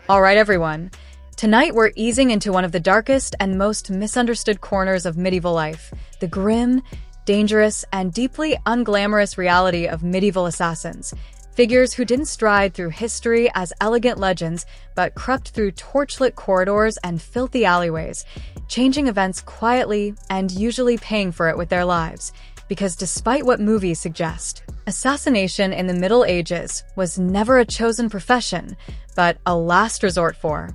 All right, everyone. Tonight we're easing into one of the darkest and most misunderstood corners of medieval life, the grim, dangerous, and deeply unglamorous reality of medieval assassins. Figures who didn't stride through history as elegant legends, but crept through torchlit corridors and filthy alleyways, changing events quietly and usually paying for it with their lives. Because despite what movies suggest, assassination in the Middle Ages was never a chosen profession, but a last resort for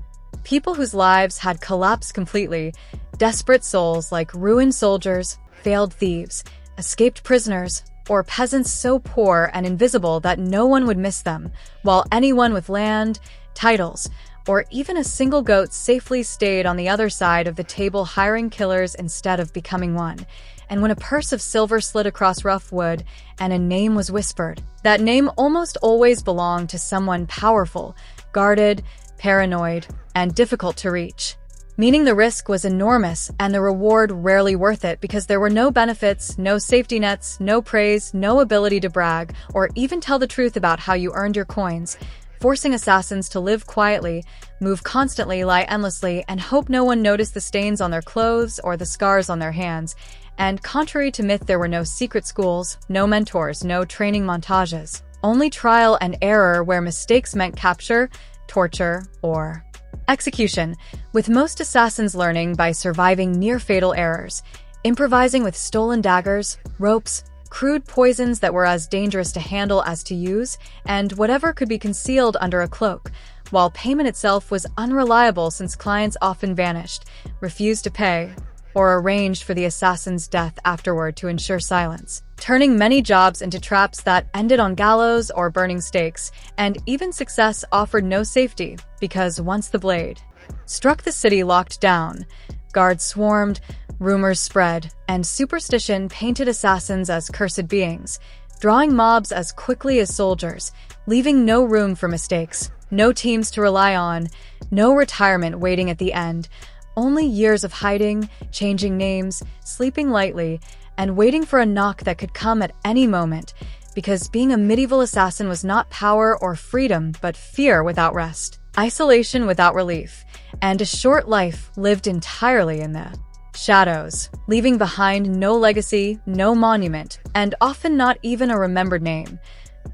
people whose lives had collapsed completely, desperate souls like ruined soldiers, failed thieves, escaped prisoners, or peasants so poor and invisible that no one would miss them, while anyone with land, titles, or even a single goat safely stayed on the other side of the table hiring killers instead of becoming one. And when a purse of silver slid across rough wood and a name was whispered, that name almost always belonged to someone powerful, guarded, paranoid, and difficult to reach. Meaning the risk was enormous and the reward rarely worth it because there were no benefits, no safety nets, no praise, no ability to brag, or even tell the truth about how you earned your coins, forcing assassins to live quietly, move constantly, lie endlessly, and hope no one noticed the stains on their clothes or the scars on their hands. And contrary to myth, there were no secret schools, no mentors, no training montages, only trial and error where mistakes meant capture, torture, or execution, with most assassins learning by surviving near-fatal errors, improvising with stolen daggers, ropes, crude poisons that were as dangerous to handle as to use, and whatever could be concealed under a cloak, while payment itself was unreliable since clients often vanished, refused to pay, or arranged for the assassin's death afterward to ensure silence, turning many jobs into traps that ended on gallows or burning stakes, and even success offered no safety, because once the blade struck the city locked down, guards swarmed, rumors spread, and superstition painted assassins as cursed beings, drawing mobs as quickly as soldiers, leaving no room for mistakes, no teams to rely on, no retirement waiting at the end, only years of hiding, changing names, sleeping lightly, and waiting for a knock that could come at any moment, because being a medieval assassin was not power or freedom, but fear without rest, isolation without relief, and a short life lived entirely in the shadows, leaving behind no legacy, no monument, and often not even a remembered name.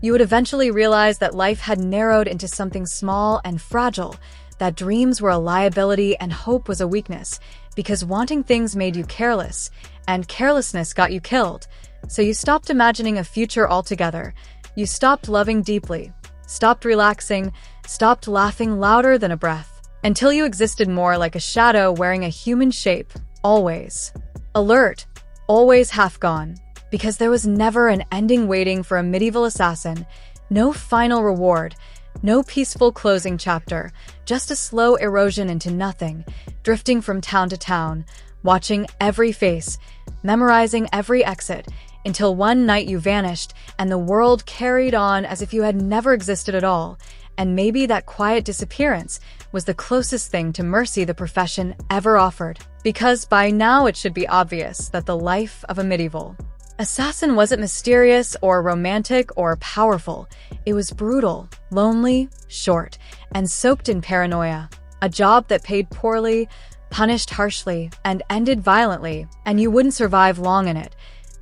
You would eventually realize that life had narrowed into something small and fragile, that dreams were a liability and hope was a weakness, because wanting things made you careless, and carelessness got you killed. So you stopped imagining a future altogether. You stopped loving deeply, stopped relaxing, stopped laughing louder than a breath, until you existed more like a shadow wearing a human shape, always alert, always half gone, because there was never an ending waiting for a medieval assassin, no final reward, no peaceful closing chapter, just a slow erosion into nothing, drifting from town to town, watching every face, memorizing every exit, until one night you vanished and the world carried on as if you had never existed at all. And maybe that quiet disappearance was the closest thing to mercy the profession ever offered. Because by now it should be obvious that the life of a medieval assassin wasn't mysterious or romantic or powerful. It was brutal, lonely, short, and soaked in paranoia. A job that paid poorly, punished harshly, and ended violently, and you wouldn't survive long in it.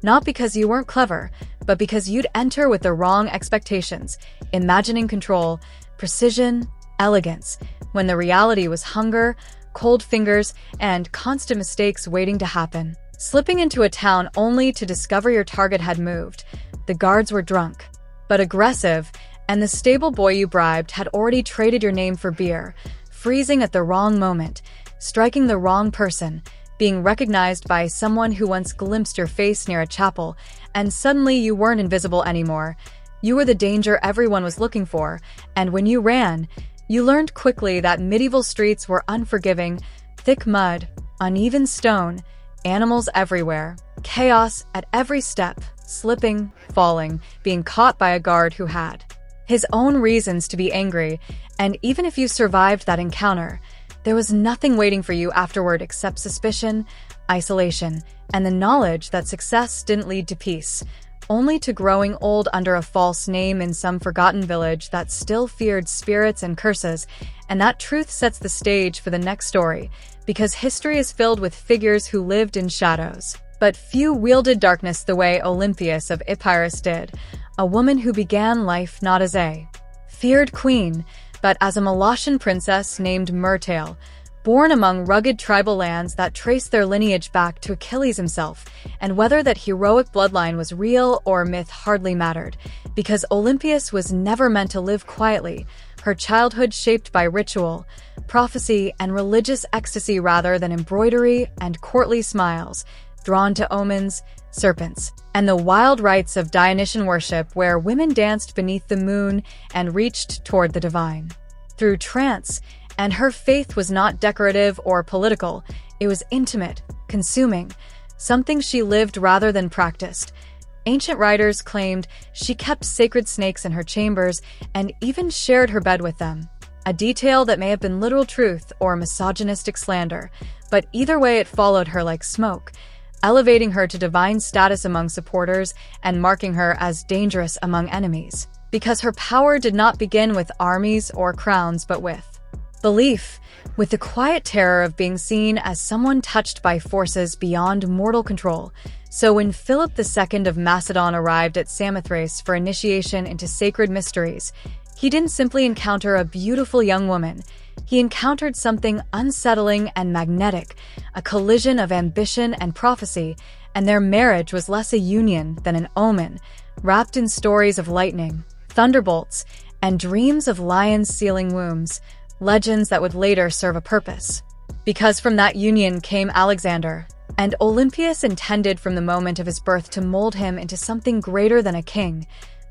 Not because you weren't clever, but because you'd enter with the wrong expectations, imagining control, precision, elegance, when the reality was hunger, cold fingers, and constant mistakes waiting to happen. Slipping into a town only to discover your target had moved. The guards were drunk, but aggressive, and the stable boy you bribed had already traded your name for beer, freezing at the wrong moment, striking the wrong person, being recognized by someone who once glimpsed your face near a chapel, and suddenly you weren't invisible anymore. You were the danger everyone was looking for, and when you ran, you learned quickly that medieval streets were unforgiving, thick mud, uneven stone, animals everywhere, chaos at every step, slipping, falling, being caught by a guard who had his own reasons to be angry, and even if you survived that encounter, there was nothing waiting for you afterward except suspicion, isolation, and the knowledge that success didn't lead to peace. only to growing old under a false name in some forgotten village that still feared spirits and curses. And that truth sets the stage for the next story, because history is filled with figures who lived in shadows. But few wielded darkness the way Olympias of Epirus did, a woman who began life not as a feared queen, but as a Molossian princess named Myrtale, born among rugged tribal lands that trace their lineage back to Achilles himself. And whether that heroic bloodline was real or myth hardly mattered, because Olympias was never meant to live quietly, her childhood shaped by ritual, prophecy, and religious ecstasy rather than embroidery and courtly smiles, drawn to omens, serpents, and the wild rites of Dionysian worship where women danced beneath the moon and reached toward the divine through trance. And her faith was not decorative or political, it was intimate, consuming, something she lived rather than practiced. Ancient writers claimed she kept sacred snakes in her chambers and even shared her bed with them, a detail that may have been literal truth or misogynistic slander, but either way it followed her like smoke, elevating her to divine status among supporters and marking her as dangerous among enemies. Because her power did not begin with armies or crowns but with belief, with the quiet terror of being seen as someone touched by forces beyond mortal control. So when Philip II of Macedon arrived at Samothrace for initiation into sacred mysteries, he didn't simply encounter a beautiful young woman. He encountered something unsettling and magnetic, a collision of ambition and prophecy, and their marriage was less a union than an omen, wrapped in stories of lightning, thunderbolts, and dreams of lions sealing wombs, legends that would later serve a purpose. Because from that union came Alexander, and Olympias intended from the moment of his birth to mold him into something greater than a king.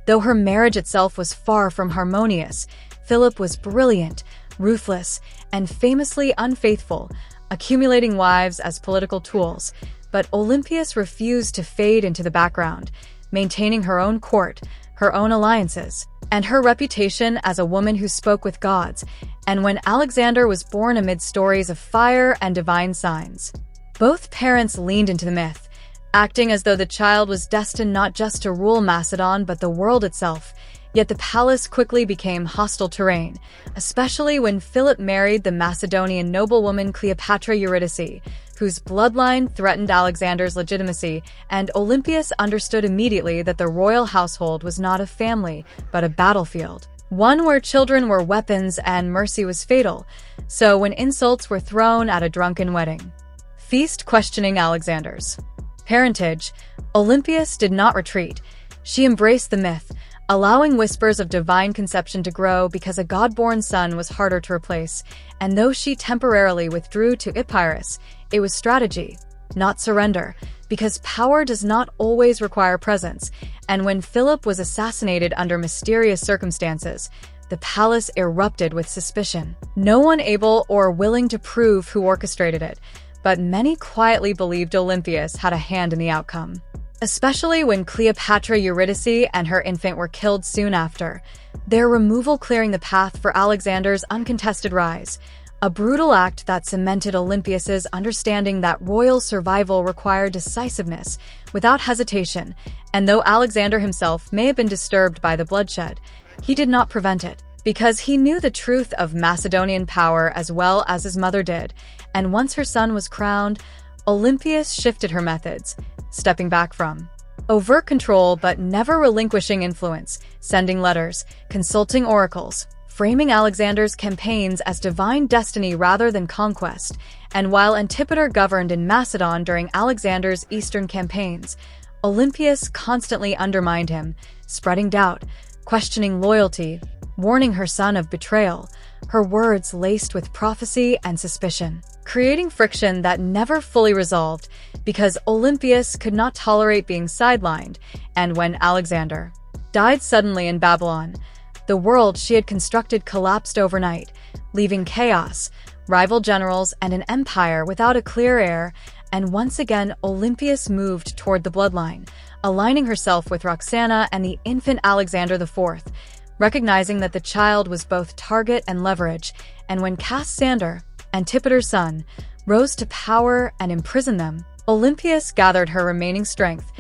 Though her marriage itself was far from harmonious, Philip was brilliant, ruthless, and famously unfaithful, accumulating wives as political tools. But Olympias refused to fade into the background, maintaining her own court, her own alliances, and her reputation as a woman who spoke with gods. And when Alexander was born amid stories of fire and divine signs, both parents leaned into the myth, acting as though the child was destined not just to rule Macedon but the world itself. Yet the palace quickly became hostile terrain, especially when Philip married the Macedonian noblewoman Cleopatra Eurydice, whose bloodline threatened Alexander's legitimacy, and Olympias understood immediately that the royal household was not a family, but a battlefield, one where children were weapons and mercy was fatal. So when insults were thrown at a drunken wedding feast questioning Alexander's parentage, Olympias did not retreat. She embraced the myth, allowing whispers of divine conception to grow because a god-born son was harder to replace. And though she temporarily withdrew to Epirus, it was strategy, not surrender, because power does not always require presence. And when Philip was assassinated under mysterious circumstances, the palace erupted with suspicion. No one able or willing to prove who orchestrated it, but many quietly believed Olympias had a hand in the outcome, especially when Cleopatra Eurydice and her infant were killed soon after, their removal clearing the path for Alexander's uncontested rise, a brutal act that cemented Olympias's understanding that royal survival required decisiveness without hesitation. And though Alexander himself may have been disturbed by the bloodshed, he did not prevent it, because he knew the truth of Macedonian power as well as his mother did. And once her son was crowned, Olympias shifted her methods, stepping back from overt control but never relinquishing influence, sending letters, consulting oracles, framing Alexander's campaigns as divine destiny rather than conquest. And while Antipater governed in Macedon during Alexander's eastern campaigns, Olympias constantly undermined him, spreading doubt, questioning loyalty, warning her son of betrayal, her words laced with prophecy and suspicion, creating friction that never fully resolved, because Olympias could not tolerate being sidelined. And when Alexander died suddenly in Babylon, the world she had constructed collapsed overnight, leaving chaos, rival generals, and an empire without a clear heir. And once again, Olympias moved toward the bloodline, aligning herself with Roxana and the infant Alexander IV, recognizing that the child was both target and leverage. And when Cassander, Antipater's son, rose to power and imprisoned them, Olympias gathered her remaining strength,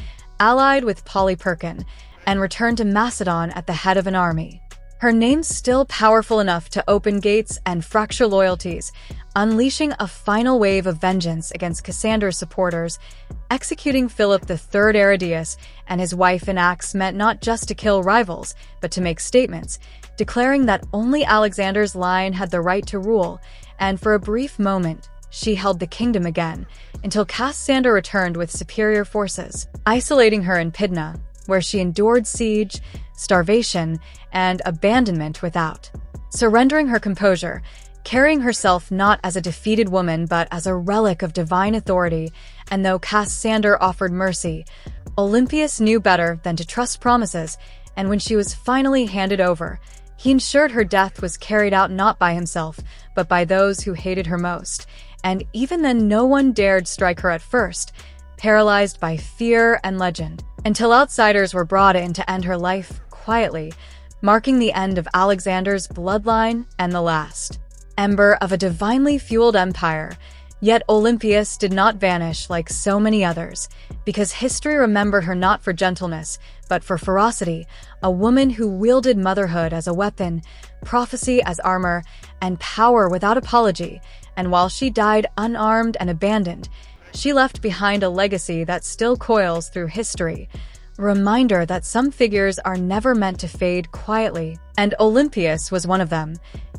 allied with Polyperchon, and returned to Macedon at the head of an army. Her name's still powerful enough to open gates and fracture loyalties, unleashing a final wave of vengeance against Cassander's supporters. Executing Philip III Aridaeus and his wife in Acts meant not just to kill rivals, but to make statements, declaring that only Alexander's line had the right to rule, and for a brief moment, she held the kingdom again, until Cassander returned with superior forces, isolating her in Pydna, where she endured siege, starvation, and abandonment without surrendering her composure, carrying herself not as a defeated woman but as a relic of divine authority. And though Cassander offered mercy, Olympias knew better than to trust promises, and when she was finally handed over, he ensured her death was carried out not by himself, but by those who hated her most. And even then, no one dared strike her at first, paralyzed by fear and legend, until outsiders were brought in to end her life quietly, marking the end of Alexander's bloodline and the last ember of a divinely fueled empire. Yet Olympias did not vanish like so many others, because history remembered her not for gentleness, but for ferocity, a woman who wielded motherhood as a weapon, prophecy as armor, and power without apology. And while she died unarmed and abandoned, she left behind a legacy that still coils through history, a reminder that some figures are never meant to fade quietly. And Olympias was one of them.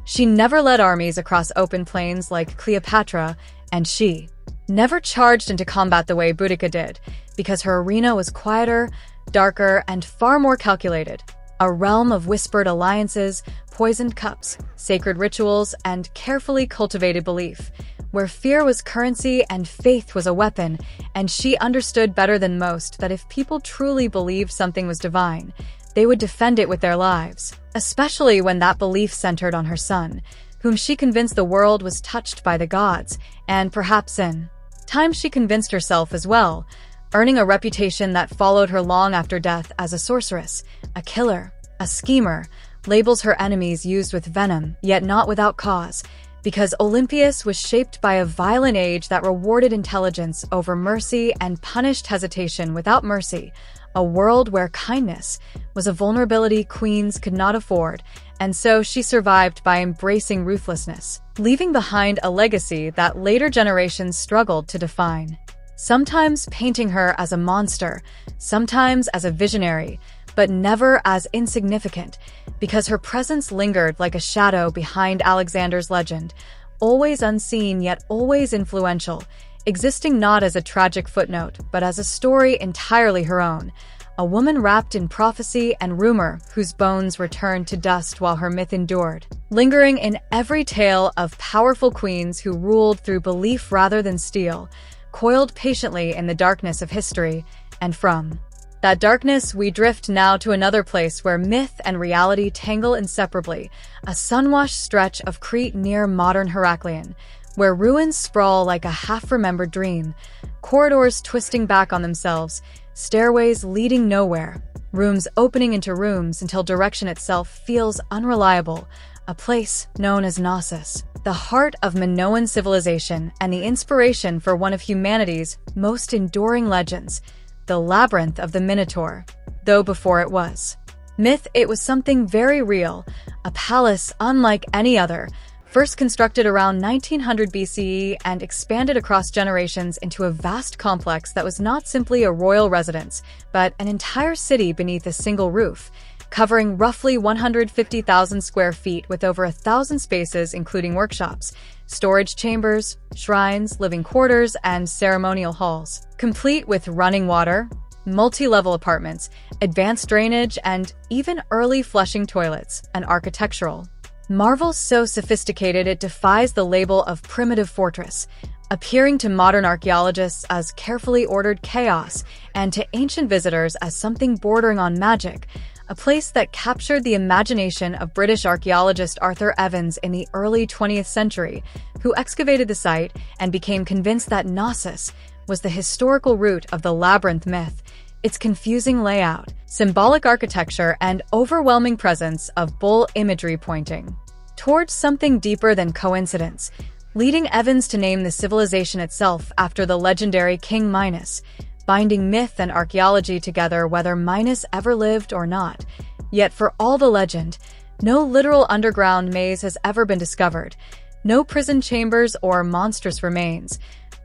She never led armies across open plains like Cleopatra, and she never charged into combat the way Boudica did, because her arena was quieter, darker, and far more calculated. A realm of whispered alliances, poisoned cups, sacred rituals, and carefully cultivated belief, where fear was currency and faith was a weapon. And she understood better than most that if people truly believed something was divine, they would defend it with their lives, especially when that belief centered on her son, whom she convinced the world was touched by the gods, and perhaps in time she convinced herself as well, earning a reputation that followed her long after death as a sorceress, a killer, a schemer, labels her enemies used with venom, yet not without cause, because Olympias was shaped by a violent age that rewarded intelligence over mercy and punished hesitation without mercy, a world where kindness was a vulnerability queens could not afford. And so she survived by embracing ruthlessness, leaving behind a legacy that later generations struggled to define. Sometimes painting her as a monster, sometimes as a visionary, but never as insignificant, because her presence lingered like a shadow behind Alexander's legend, always unseen yet always influential, existing not as a tragic footnote, but as a story entirely her own. A woman wrapped in prophecy and rumor whose bones returned to dust while her myth endured, lingering in every tale of powerful queens who ruled through belief rather than steel, coiled patiently in the darkness of history. And from that darkness, we drift now to another place where myth and reality tangle inseparably, a sun-washed stretch of Crete near modern Heraklion, where ruins sprawl like a half-remembered dream, corridors twisting back on themselves, stairways leading nowhere, rooms opening into rooms until direction itself feels unreliable, a place known as Knossos, the heart of Minoan civilization and the inspiration for one of humanity's most enduring legends, the Labyrinth of the Minotaur. Though before it was myth, it was something very real, a palace unlike any other, first constructed around 1900 BCE and expanded across generations into a vast complex that was not simply a royal residence, but an entire city beneath a single roof, covering roughly 150,000 square feet with over 1,000 spaces including workshops, storage chambers, shrines, living quarters, and ceremonial halls, complete with running water, multi-level apartments, advanced drainage, and even early flushing toilets, an architectural marvel so sophisticated it defies the label of primitive fortress, appearing to modern archaeologists as carefully ordered chaos and to ancient visitors as something bordering on magic, a place that captured the imagination of British archaeologist Arthur Evans in the early 20th century, who excavated the site and became convinced that Knossos was the historical root of the labyrinth myth. Its confusing layout, symbolic architecture, and overwhelming presence of bull imagery pointing towards something deeper than coincidence, leading Evans to name the civilization itself after the legendary King Minos, binding myth and archaeology together whether Minos ever lived or not. Yet for all the legend, no literal underground maze has ever been discovered, no prison chambers or monstrous remains,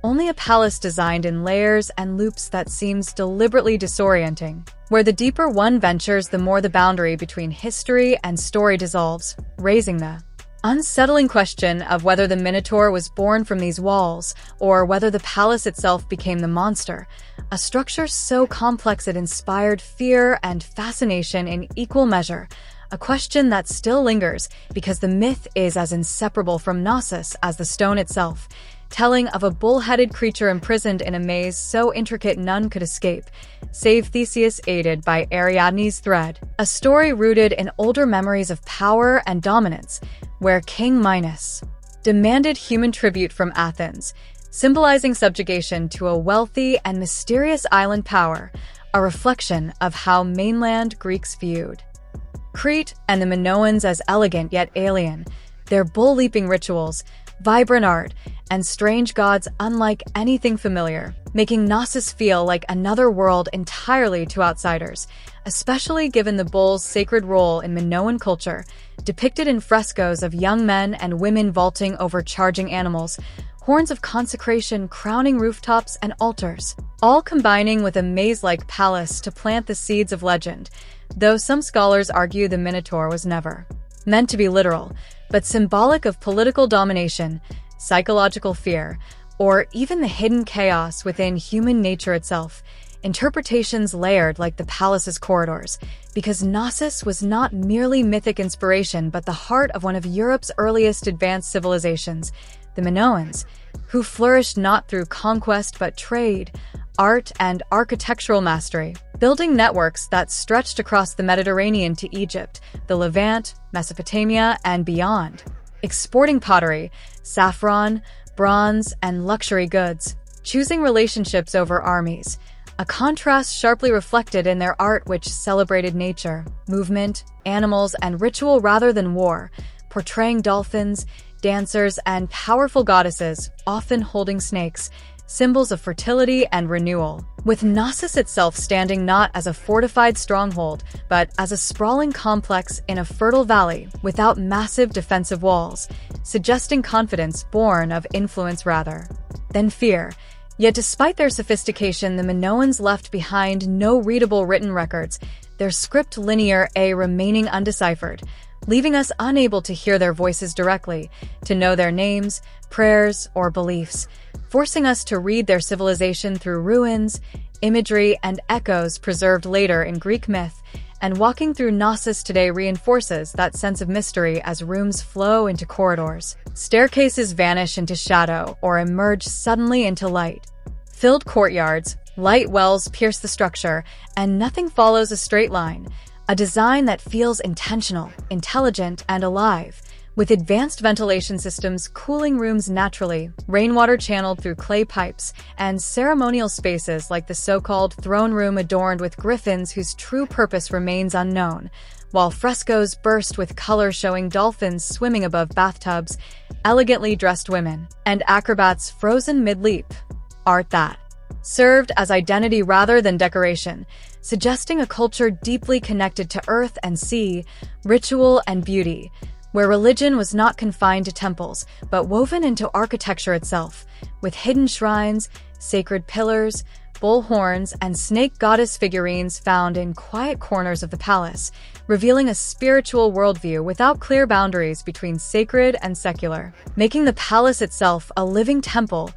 only a palace designed in layers and loops that seems deliberately disorienting. Where the deeper one ventures, the more the boundary between history and story dissolves, raising the unsettling question of whether the Minotaur was born from these walls, or whether the palace itself became the monster, a structure so complex it inspired fear and fascination in equal measure, a question that still lingers because the myth is as inseparable from Gnosis as the stone itself, telling of a bull-headed creature imprisoned in a maze so intricate none could escape, save Theseus aided by Ariadne's thread. A story rooted in older memories of power and dominance, where King Minos demanded human tribute from Athens, symbolizing subjugation to a wealthy and mysterious island power, a reflection of how mainland Greeks viewed Crete and the Minoans as elegant yet alien, their bull-leaping rituals, vibrant art, and strange gods unlike anything familiar, making Gnosis feel like another world entirely to outsiders, especially given the bull's sacred role in Minoan culture, depicted in frescoes of young men and women vaulting over charging animals, horns of consecration crowning rooftops and altars, all combining with a maze-like palace to plant the seeds of legend, though some scholars argue the Minotaur was never meant to be literal, but symbolic of political domination, psychological fear, or even the hidden chaos within human nature itself, interpretations layered like the palace's corridors, because Gnosis was not merely mythic inspiration but the heart of one of Europe's earliest advanced civilizations, the Minoans, who flourished not through conquest but trade, art, and architectural mastery, building networks that stretched across the Mediterranean to Egypt, the Levant, Mesopotamia, and beyond, exporting pottery, saffron, bronze, and luxury goods, choosing relationships over armies, a contrast sharply reflected in their art which celebrated nature, movement, animals, and ritual rather than war, portraying dolphins, dancers, and powerful goddesses, often holding snakes, symbols of fertility and renewal, with Gnosis itself standing not as a fortified stronghold, but as a sprawling complex in a fertile valley without massive defensive walls, suggesting confidence born of influence rather than fear. Yet despite their sophistication, the Minoans left behind no readable written records, their script linear A remaining undeciphered, leaving us unable to hear their voices directly, to know their names, prayers, or beliefs, forcing us to read their civilization through ruins, imagery, and echoes preserved later in Greek myth, and walking through Gnosis today reinforces that sense of mystery as rooms flow into corridors, staircases vanish into shadow or emerge suddenly into light. Filled courtyards, light wells pierce the structure, and nothing follows a straight line, a design that feels intentional, intelligent, and alive, with advanced ventilation systems cooling rooms naturally, rainwater channeled through clay pipes, and ceremonial spaces like the so-called throne room adorned with griffins whose true purpose remains unknown, while frescoes burst with color showing dolphins swimming above bathtubs, elegantly dressed women, and acrobats frozen mid-leap. Art that served as identity rather than decoration, suggesting a culture deeply connected to earth and sea, ritual and beauty, where religion was not confined to temples, but woven into architecture itself, with hidden shrines, sacred pillars, bull horns, and snake goddess figurines found in quiet corners of the palace, revealing a spiritual worldview without clear boundaries between sacred and secular, making the palace itself a living temple,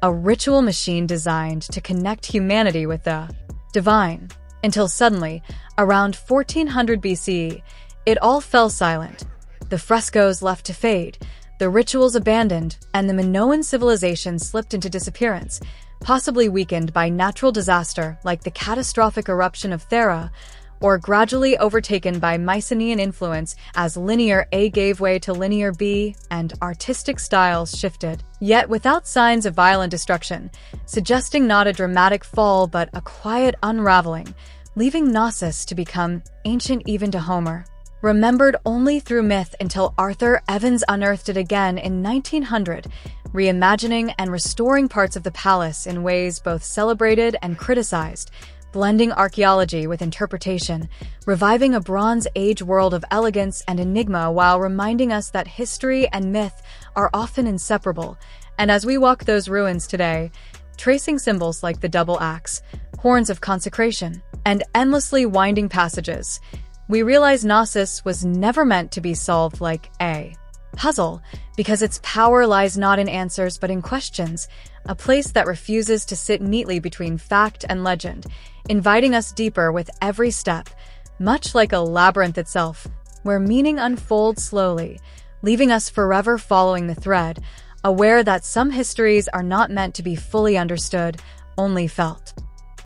a ritual machine designed to connect humanity with the divine. Until suddenly, around 1400 BCE, it all fell silent. The frescoes left to fade, the rituals abandoned, and the Minoan civilization slipped into disappearance, possibly weakened by natural disaster like the catastrophic eruption of Thera, or gradually overtaken by Mycenaean influence as linear A gave way to linear B and artistic styles shifted, yet without signs of violent destruction, suggesting not a dramatic fall but a quiet unraveling, leaving Gnosis to become ancient even to Homer, remembered only through myth until Arthur Evans unearthed it again in 1900, reimagining and restoring parts of the palace in ways both celebrated and criticized, blending archaeology with interpretation, reviving a Bronze Age world of elegance and enigma while reminding us that history and myth are often inseparable. And as we walk those ruins today, tracing symbols like the double axe, horns of consecration, and endlessly winding passages, we realize Knossos was never meant to be solved like a puzzle, because its power lies not in answers but in questions, a place that refuses to sit neatly between fact and legend, inviting us deeper with every step, much like a labyrinth itself, where meaning unfolds slowly, leaving us forever following the thread, aware that some histories are not meant to be fully understood, only felt.